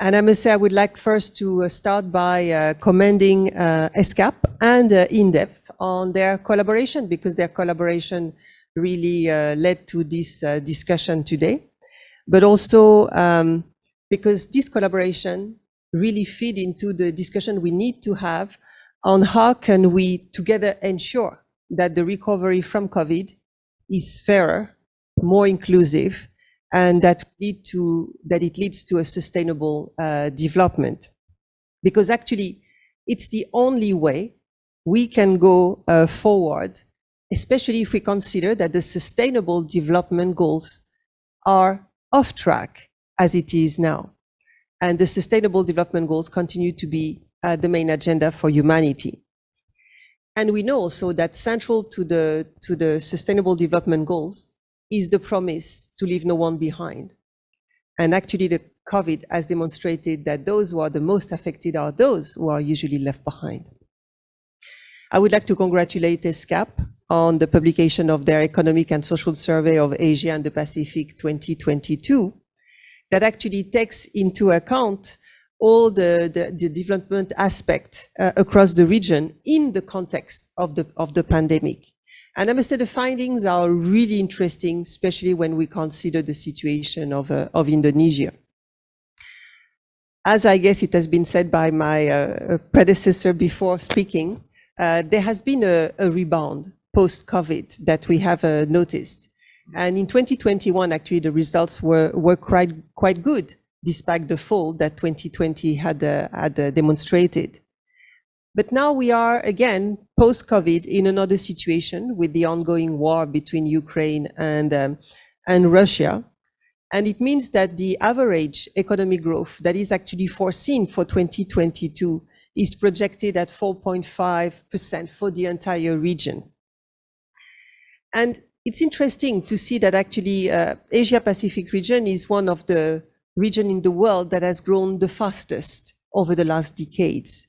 And I must say, I would like first to start by commending ESCAP and INDEF on their collaboration, because their collaboration really led to this discussion today. But also because this collaboration really feed into the discussion we need to have on how can we together ensure that the recovery from COVID is fairer, more inclusive, and that it leads to a sustainable development. Because actually, it's the only way we can go forward, especially if we consider that the sustainable development goals are off track as it is now. And the sustainable development goals continue to be the main agenda for humanity. And we know also that central to the sustainable development goals is the promise to leave no one behind. And actually the COVID has demonstrated that those who are the most affected are those who are usually left behind. I would like to congratulate ESCAP on the publication of their Economic and Social Survey of Asia and the Pacific 2022, that actually takes into account all the development aspect across the region in the context of the pandemic. And I must say the findings are really interesting, especially when we consider the situation of Indonesia. As I guess it has been said by my predecessor before speaking, there has been a rebound post-COVID that we have noticed. And in 2021, actually, the results were quite good, despite the fall that 2020 had demonstrated. But now we are again post-COVID in another situation with the ongoing war between Ukraine and Russia. And it means that the average economic growth that is actually foreseen for 2022 is projected at 4.5% for the entire region. And it's interesting to see that actually Asia-Pacific region is one of the regions in the world that has grown the fastest over the last decades.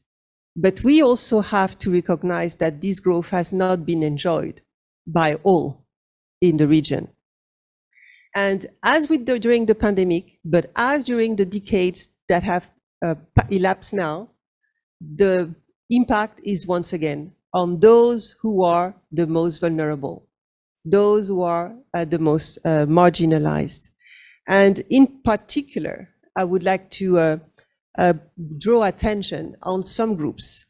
But we also have to recognize that this growth has not been enjoyed by all in the region. And as during the pandemic, but as during the decades that have elapsed now, the impact is once again on those who are the most vulnerable, those who are the most marginalized. And in particular, I would like to draw attention on some groups,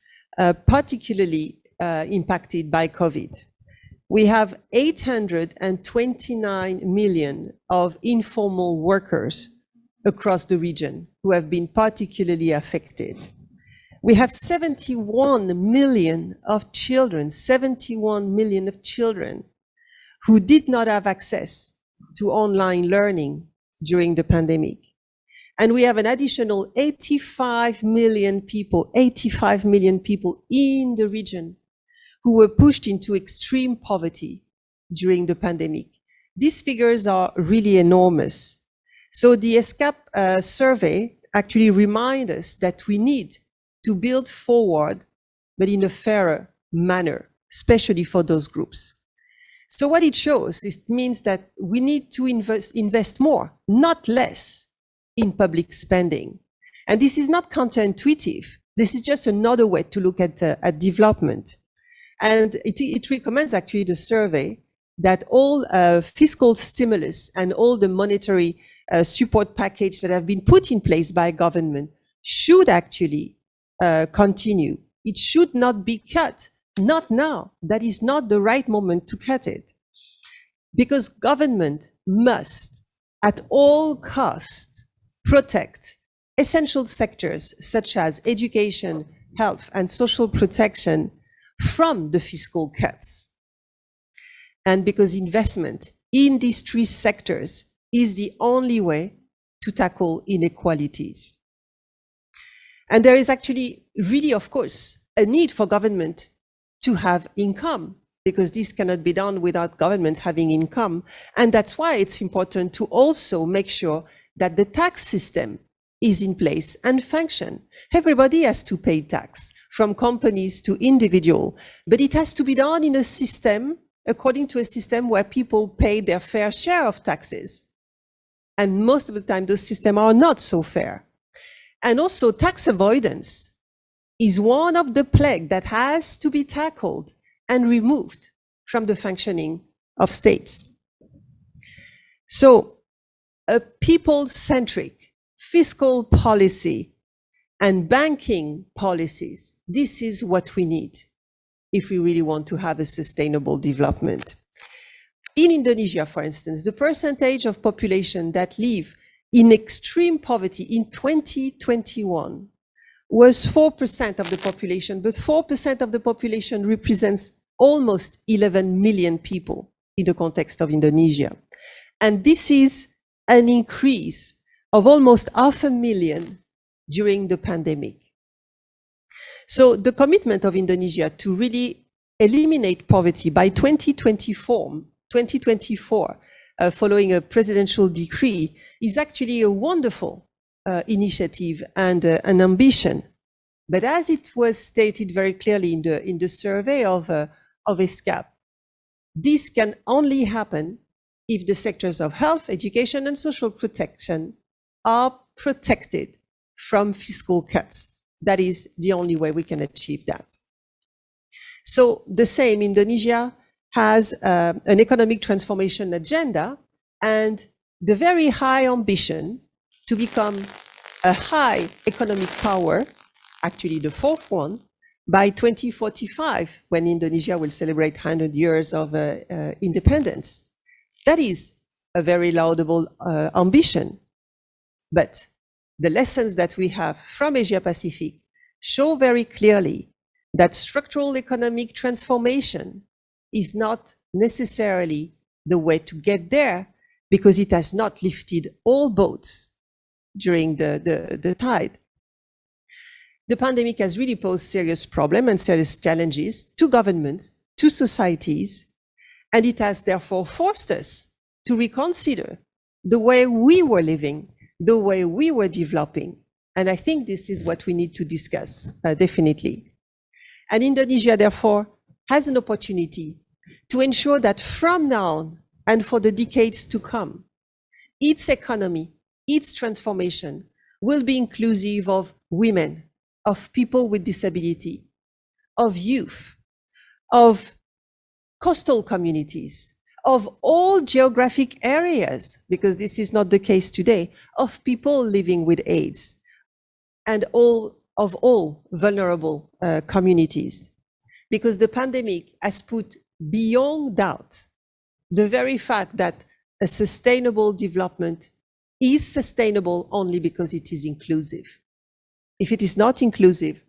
particularly impacted by COVID. We have 829 million of informal workers across the region who have been particularly affected. We have 71 million of children, 71 million of children who did not have access to online learning during the pandemic. And we have an additional 85 million people in the region who were pushed into extreme poverty during the pandemic. These figures are really enormous. So the ESCAP survey actually reminds us that we need to build forward, but in a fairer manner, especially for those groups. So what it shows, it means that we need to invest more, not less, in public spending. And this is not counterintuitive. This is just another way to look at development. And it recommends actually the survey that all fiscal stimulus and all the monetary support package that have been put in place by government should actually continue. It should not be cut, not now. That is not the right moment to cut it. Because government must, at all costs, protect essential sectors such as education, health, and social protection from the fiscal cuts. And because investment in these three sectors is the only way to tackle inequalities. And there is actually really, of course, a need for government to have income, because this cannot be done without government having income. And that's why it's important to also make sure that the tax system is in place and function. Everybody has to pay tax, from companies to individual, but it has to be done in a system, according to a system where people pay their fair share of taxes. And most of the time, those systems are not so fair. And also tax avoidance is one of the plagues that has to be tackled and removed from the functioning of states. So a people-centric fiscal policy and banking policies, this is what we need if we really want to have a sustainable development. In Indonesia, for instance, the percentage of population that live in extreme poverty in 2021 was 4% of the population, but 4% of the population represents almost 11 million people in the context of Indonesia. And this is an increase of almost 500,000 during the pandemic. So the commitment of Indonesia to really eliminate poverty by 2024, following a presidential decree, is actually a wonderful initiative and an ambition. But as it was stated very clearly in the survey of Fiskal, this can only happen if the sectors of health, education, and social protection are protected from fiscal cuts. That is the only way we can achieve that. So the same, Indonesia has an economic transformation agenda and the very high ambition to become a high economic power, actually the fourth one, by 2045, when Indonesia will celebrate 100 years of independence. That is a very laudable ambition. But the lessons that we have from Asia Pacific show very clearly that structural economic transformation is not necessarily the way to get there, because it has not lifted all boats during the tide. The pandemic has really posed serious problems and serious challenges to governments, to societies, and it has therefore forced us to reconsider the way we were living, the way we were developing. And I think this is what we need to discuss, definitely. And Indonesia, therefore, has an opportunity to ensure that from now on and for the decades to come, its economy, its transformation will be inclusive of women, of people with disability, of youth, of coastal communities, of all geographic areas, because this is not the case today, of people living with AIDS, and of all vulnerable communities. Because the pandemic has put beyond doubt the very fact that a sustainable development is sustainable only because it is inclusive. If it is not inclusive,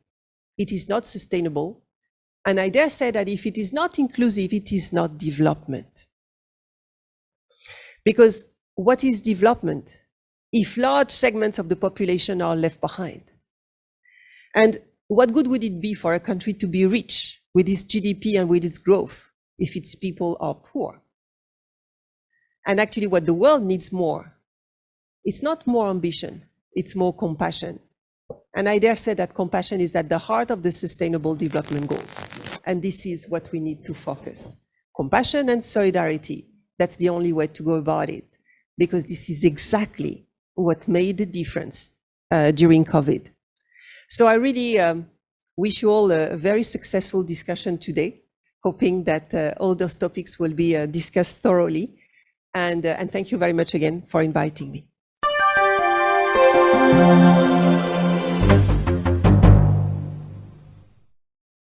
it is not sustainable. And I dare say that if it is not inclusive, it is not development. Because what is development if large segments of the population are left behind? And what good would it be for a country to be rich with its GDP and with its growth if its people are poor? And actually what the world needs more, it's not more ambition, it's more compassion. And I dare say that compassion is at the heart of the sustainable development goals. And this is what we need to focus. Compassion and solidarity, that's the only way to go about it, because this is exactly what made the difference during COVID. So I really wish you all a very successful discussion today, hoping that all those topics will be discussed thoroughly. And thank you very much again for inviting me.